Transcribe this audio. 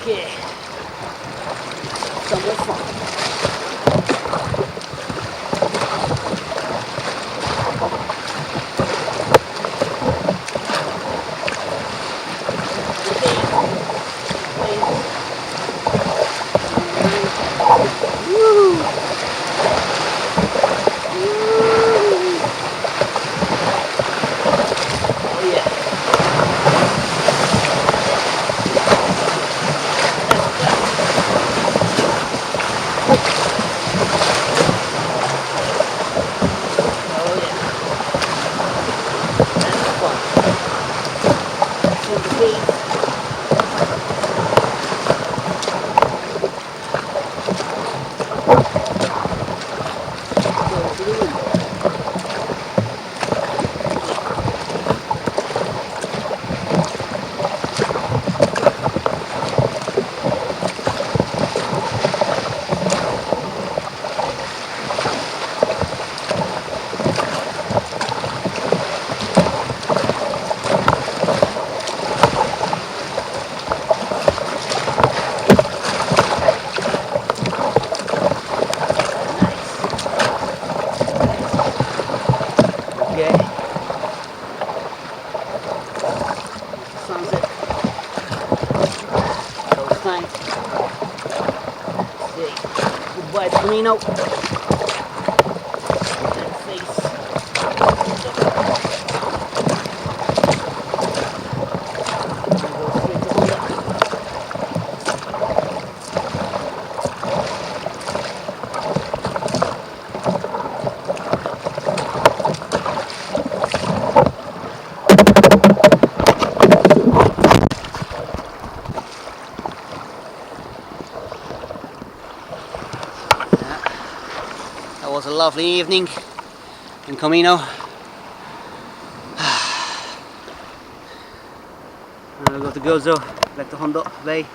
Okay. Somewhere fun. Sunset. Those times. See. Goodbye, Camino. That face. That was a lovely evening in Camino. I'll go to Gozo, back to Hondo Bay.